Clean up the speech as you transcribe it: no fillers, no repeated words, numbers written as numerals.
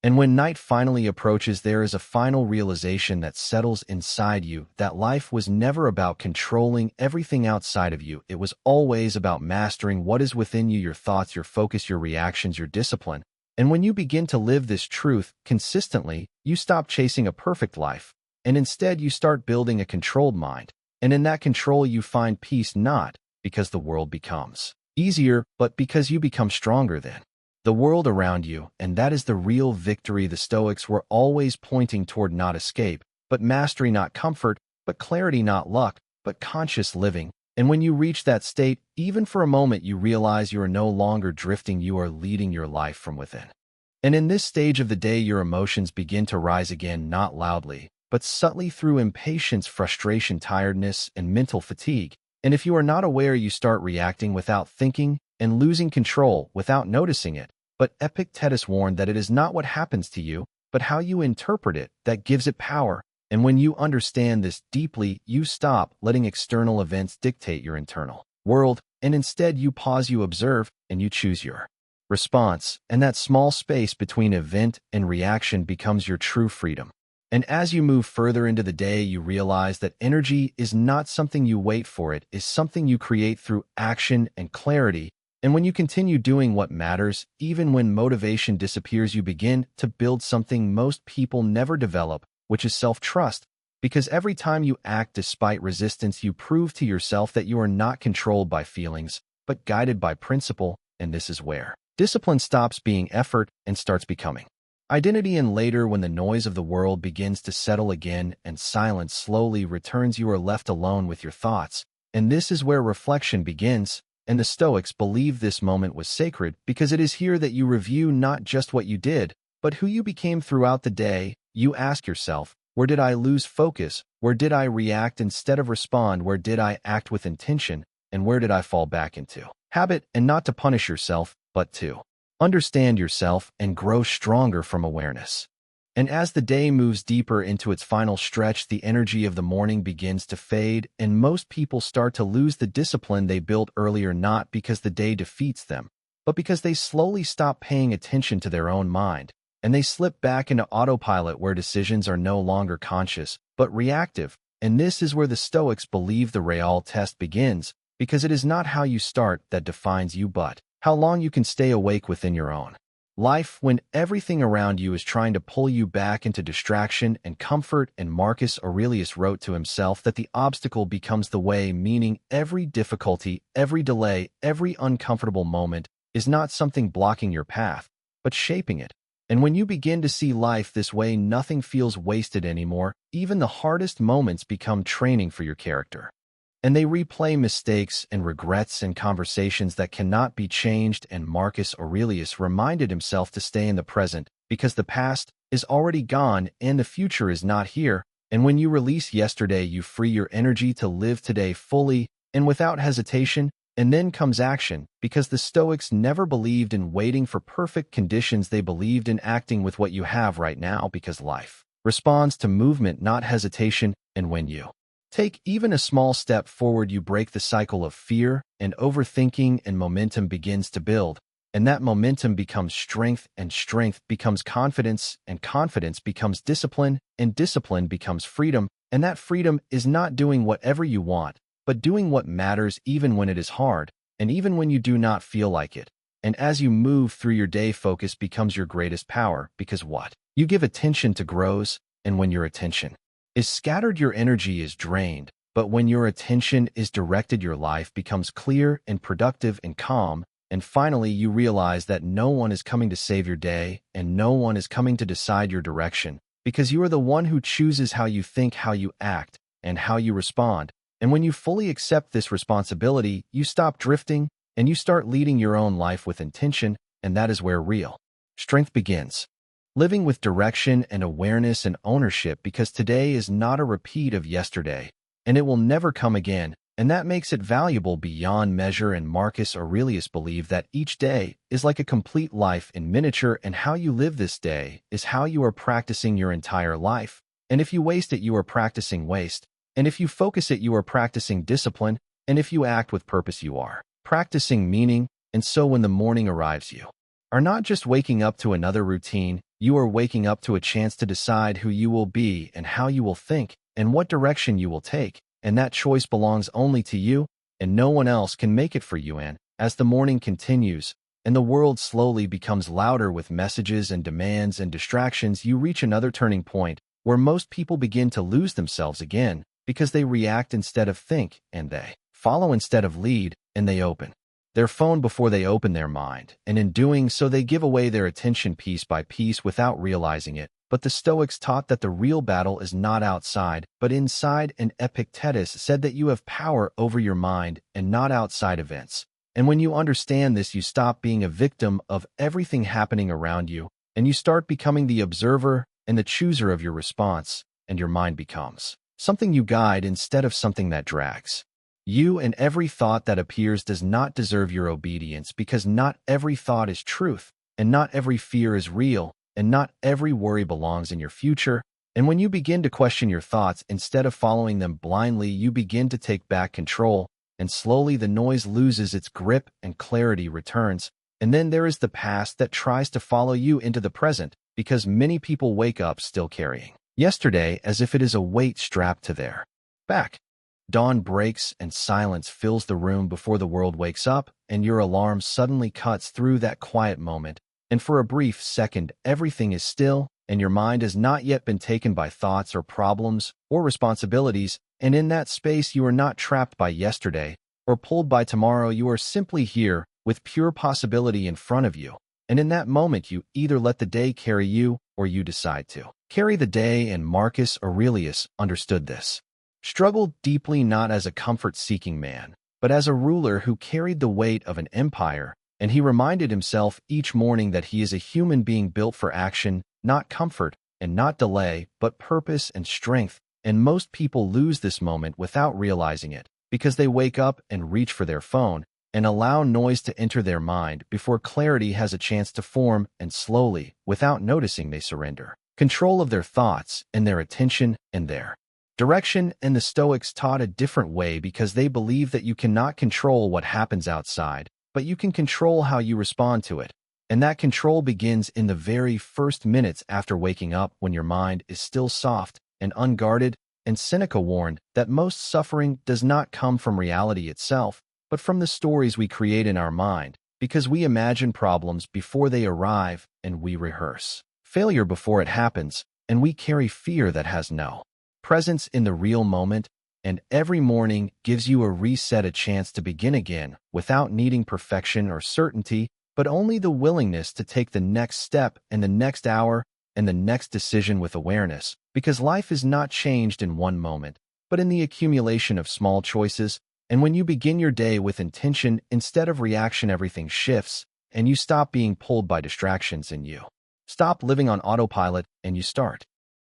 And when night finally approaches, there is a final realization that settles inside you that life was never about controlling everything outside of you. It was always about mastering what is within you, your thoughts, your focus, your reactions, your discipline. And when you begin to live this truth consistently, you stop chasing a perfect life, and instead you start building a controlled mind. And in that control you find peace, not because the world becomes easier, but because you become stronger than the world around you. And that is the real victory. The Stoics were always pointing toward not escape, but mastery, not comfort, but clarity, not luck, but conscious living. And when you reach that state, even for a moment, you realize you are no longer drifting, you are leading your life from within. And in this stage of the day, your emotions begin to rise again, not loudly, but subtly, through impatience, frustration, tiredness, and mental fatigue. And if you are not aware, you start reacting without thinking and losing control without noticing it. But Epictetus warned that it is not what happens to you, but how you interpret it, that gives it power. And when you understand this deeply, you stop letting external events dictate your internal world, and instead you pause, you observe, and you choose your response. And that small space between event and reaction becomes your true freedom. And as you move further into the day, you realize that energy is not something you wait for, it is something you create through action and clarity. And when you continue doing what matters, even when motivation disappears, you begin to build something most people never develop, which is self-trust. Because every time you act despite resistance, you prove to yourself that you are not controlled by feelings, but guided by principle. And this is where discipline stops being effort and starts becoming identity. And later, when the noise of the world begins to settle again and silence slowly returns, you are left alone with your thoughts. And this is where reflection begins. And the Stoics believe this moment was sacred because it is here that you review not just what you did, but who you became throughout the day. You ask yourself, where did I lose focus? Where did I react instead of respond? Where did I act with intention? And where did I fall back into habit? And not to punish yourself, but to understand yourself and grow stronger from awareness. And as the day moves deeper into its final stretch, the energy of the morning begins to fade, and most people start to lose the discipline they built earlier, not because the day defeats them, but because they slowly stop paying attention to their own mind, and they slip back into autopilot where decisions are no longer conscious, but reactive. And this is where the Stoics believe the real test begins, because it is not how you start that defines you, but how long you can stay awake within your own life when everything around you is trying to pull you back into distraction and comfort. And Marcus Aurelius wrote to himself that the obstacle becomes the way, meaning every difficulty, every delay, every uncomfortable moment is not something blocking your path, but shaping it. And when you begin to see life this way, nothing feels wasted anymore. Even the hardest moments become training for your character. And they replay mistakes and regrets and conversations that cannot be changed. And Marcus Aurelius reminded himself to stay in the present, because the past is already gone and the future is not here. And when you release yesterday, you free your energy to live today fully and without hesitation. And then comes action, because the Stoics never believed in waiting for perfect conditions. They believed in acting with what you have right now, because life responds to movement, not hesitation. And when you take even a small step forward, you break the cycle of fear and overthinking, and momentum begins to build. And that momentum becomes strength, and strength becomes confidence, and confidence becomes discipline, and discipline becomes freedom. And that freedom is not doing whatever you want, but doing what matters even when it is hard, and even when you do not feel like it. And as you move through your day, focus becomes your greatest power, because what you give attention to grows, and when your attention is scattered, your energy is drained. But when your attention is directed, your life becomes clear and productive and calm. And finally, you realize that no one is coming to save your day, and no one is coming to decide your direction, because you are the one who chooses how you think, how you act, and how you respond. And when you fully accept this responsibility, you stop drifting, and you start leading your own life with intention. And that is where real strength begins. Living with direction and awareness and ownership, because today is not a repeat of yesterday, and it will never come again. And that makes it valuable beyond measure. And Marcus Aurelius believed that each day is like a complete life in miniature, and how you live this day is how you are practicing your entire life. And if you waste it, you are practicing waste. And if you focus it, you are practicing discipline. And if you act with purpose, you are practicing meaning. And so when the morning arrives, you are not just waking up to another routine, You are waking up to a chance to decide who you will be and how you will think and what direction you will take, and that choice belongs only to you, and no one else can make it for you. And as the morning continues, and the world slowly becomes louder with messages and demands and distractions, you reach another turning point where most people begin to lose themselves again because they react instead of think, and they follow instead of lead, and they open their phone before they open their mind, and in doing so they give away their attention piece by piece without realizing it. But the Stoics taught that the real battle is not outside, but inside, and Epictetus said that you have power over your mind and not outside events. And when you understand this, you stop being a victim of everything happening around you, and you start becoming the observer and the chooser of your response, and your mind becomes something you guide instead of something that drags you, and every thought that appears does not deserve your obedience, because not every thought is truth, and not every fear is real, and not every worry belongs in your future. And when you begin to question your thoughts instead of following them blindly, you begin to take back control, and slowly the noise loses its grip and clarity returns. And then there is the past that tries to follow you into the present, because many people wake up still carrying yesterday as if it is a weight strapped to their back. Dawn breaks and silence fills the room before the world wakes up, and your alarm suddenly cuts through that quiet moment, and for a brief second everything is still, and your mind has not yet been taken by thoughts or problems or responsibilities, and in that space you are not trapped by yesterday or pulled by tomorrow. You are simply here with pure possibility in front of you, and in that moment you either let the day carry you or you decide to carry the day. And Marcus Aurelius understood this, struggled deeply, not as a comfort-seeking man, but as a ruler who carried the weight of an empire, and he reminded himself each morning that he is a human being built for action, not comfort, and not delay, but purpose and strength. And most people lose this moment without realizing it, because they wake up and reach for their phone and allow noise to enter their mind before clarity has a chance to form, and slowly, without noticing, they surrender control of their thoughts and their attention and their direction. And the Stoics taught a different way, because they believe that you cannot control what happens outside, but you can control how you respond to it. And that control begins in the very first minutes after waking up, when your mind is still soft and unguarded. And Seneca warned that most suffering does not come from reality itself, but from the stories we create in our mind, because we imagine problems before they arrive, and we rehearse failure before it happens, and we carry fear that has no presence in the real moment. And every morning gives you a reset, a chance to begin again, without needing perfection or certainty, but only the willingness to take the next step, and the next hour, and the next decision with awareness, because life is not changed in one moment, but in the accumulation of small choices. And when you begin your day with intention instead of reaction, everything shifts, and you stop being pulled by distractions, and you stop living on autopilot, and you start